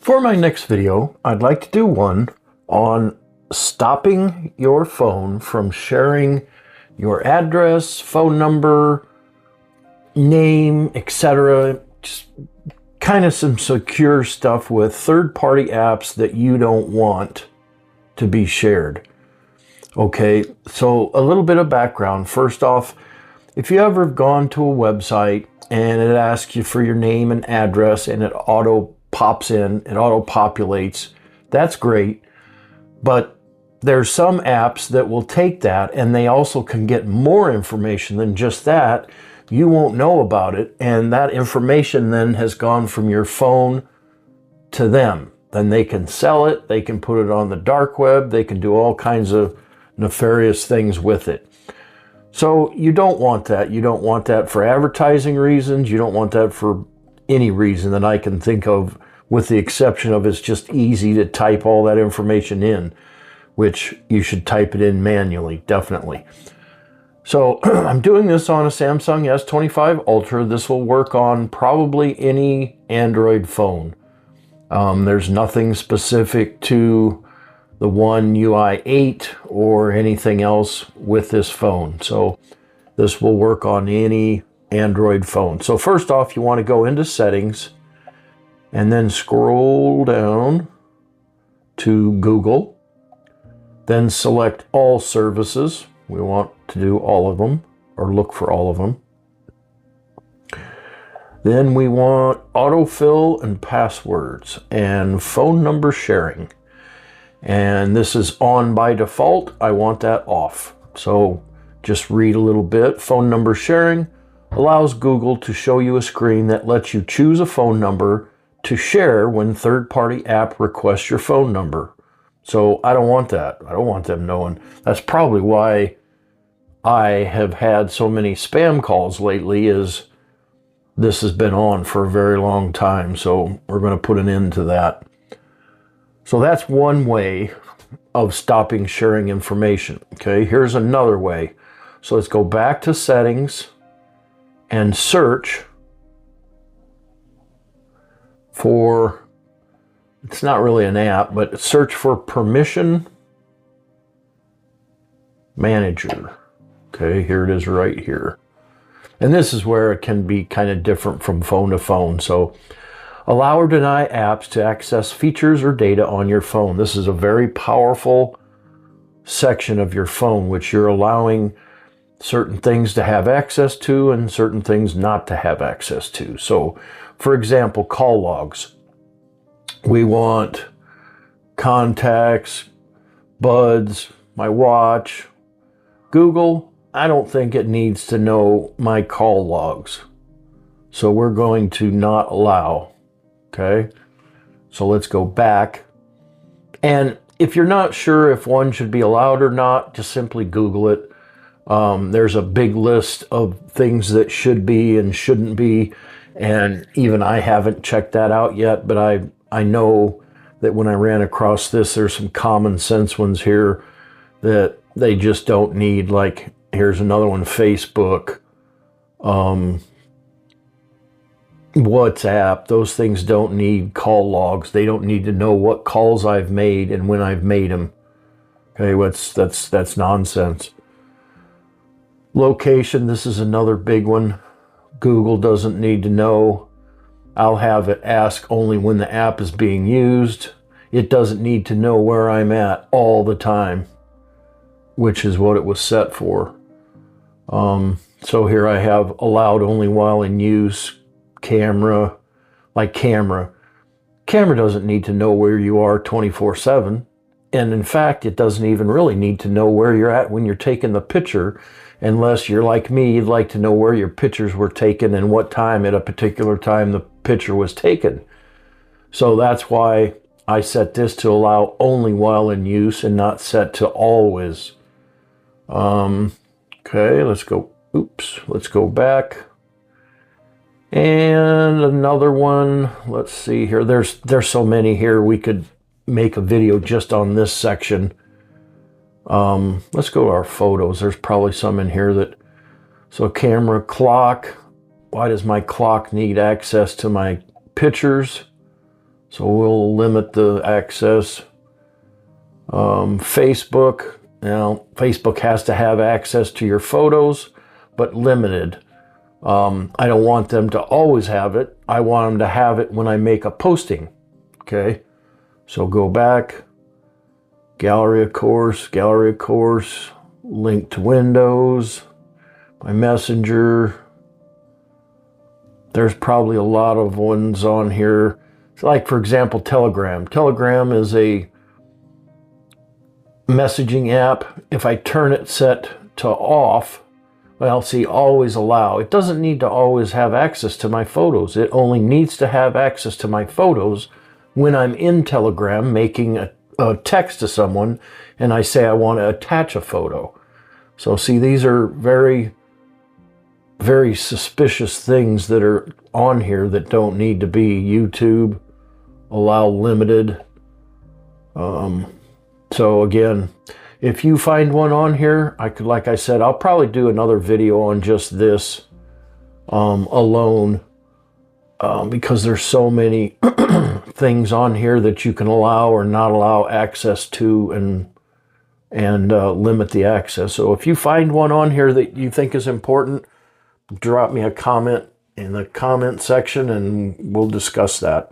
For my next video, I'd like to do one on stopping your phone from sharing your address, phone number, name, etc. Just kind of some secure stuff with third-party apps that you don't want to be shared. Okay, so a little bit of background. First off, if you ever have gone to a website and it asks you for your name and address and it auto pops in, it auto populates, that's great. But there's some apps that will take that and they also can get more information than just that. You won't know about it, and that information then has gone from your phone to them. Then they can sell it, they can put it on the dark web, they can do all kinds of nefarious things with it. So you don't want that. You don't want that for advertising reasons. You don't want that for any reason that I can think of, with the exception of it's just easy to type all that information in, which you should type it in manually, definitely. So I'm doing this on a Samsung S25 Ultra. This will work on probably any Android phone. There's nothing specific to the One UI 8 or anything else with this phone. So this will work on any Android phone. So first off, you want to go into settings and then scroll down to Google. Then select all services. We want to do all of them, or look for all of them. Then we want autofill and passwords and phone number sharing. And this is on by default. I want that off. So just read a little bit. Phone number sharing allows Google to show you a screen that lets you choose a phone number to share when third-party app requests your phone number. So I don't want that. I don't want them knowing. That's probably why I have had so many spam calls lately, is this has been on for a very long time. So we're going to put an end to that. So that's one way of stopping sharing information. Okay, here's another way. So let's go back to settings and search for, it's not really an app, but search for Permission Manager. Okay, here it is right here. And this is where it can be kind of different from phone to phone. So allow or deny apps to access features or data on your phone. This is a very powerful section of your phone, which you're allowing certain things to have access to and certain things not to have access to. So, for example, call logs. We want contacts, buds, my watch. Google, I don't think it needs to know my call logs. So we're going to not allow. Okay, so let's go back. And if you're not sure if one should be allowed or not, just simply Google it. There's a big list of things that should be and shouldn't be. And even I haven't checked that out yet, but I know that when I ran across this, there's some common sense ones here that they just don't need. Like, here's another one, Facebook. WhatsApp, those things don't need call logs. They don't need to know what calls I've made and when I've made them. Okay, that's nonsense. Location, this is another big one. Google doesn't need to know. I'll have it ask only when the app is being used. It doesn't need to know where I'm at all the time, which is what it was set for. So here I have allowed only while in use. Camera, like camera doesn't need to know where you are 24/7, and in fact it doesn't even really need to know where you're at when you're taking the picture, unless you're like me. You'd like to know where your pictures were taken and what time at a particular time the picture was taken. So that's why I set this to allow only while in use and not set to always. Okay, let's go back. And another one, let's see here. There's so many here. We could make a video just on this section. Let's go to our photos. There's probably some in here that, so camera, clock. Why does my clock need access to my pictures? So we'll limit the access. Facebook, now Facebook has to have access to your photos, but limited. I don't want them to always have it. I want them to have it when I make a posting. Okay, so go back, gallery of course, link to Windows, my Messenger. There's probably a lot of ones on here. Like, for example, Telegram. Telegram is a messaging app. If I turn it set to off, well, see, always allow. It doesn't need to always have access to my photos. It only needs to have access to my photos when I'm in Telegram making a text to someone and I say I want to attach a photo. So see, these are very, very suspicious things that are on here that don't need to be. YouTube, allow limited. So again, if you find one on here, like I said, I'll probably do another video on just this alone, because there's so many things on here that you can allow or not allow access to, and limit the access. So if you find one on here that you think is important, drop me a comment in the comment section and we'll discuss that.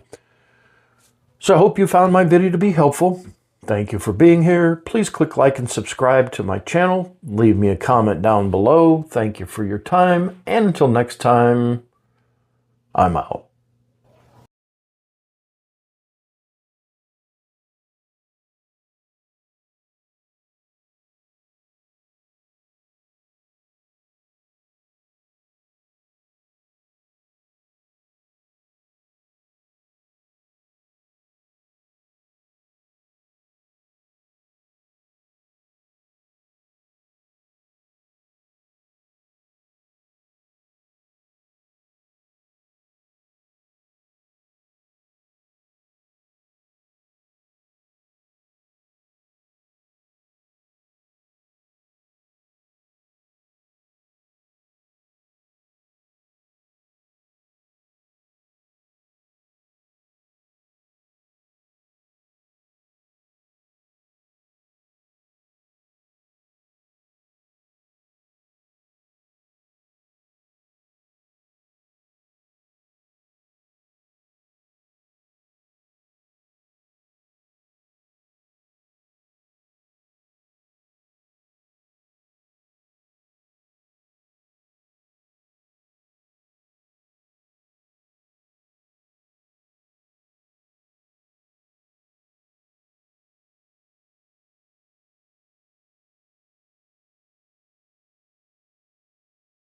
So I hope you found my video to be helpful. Thank you for being here. Please click like and subscribe to my channel. Leave me a comment down below. Thank you for your time. And until next time, I'm out.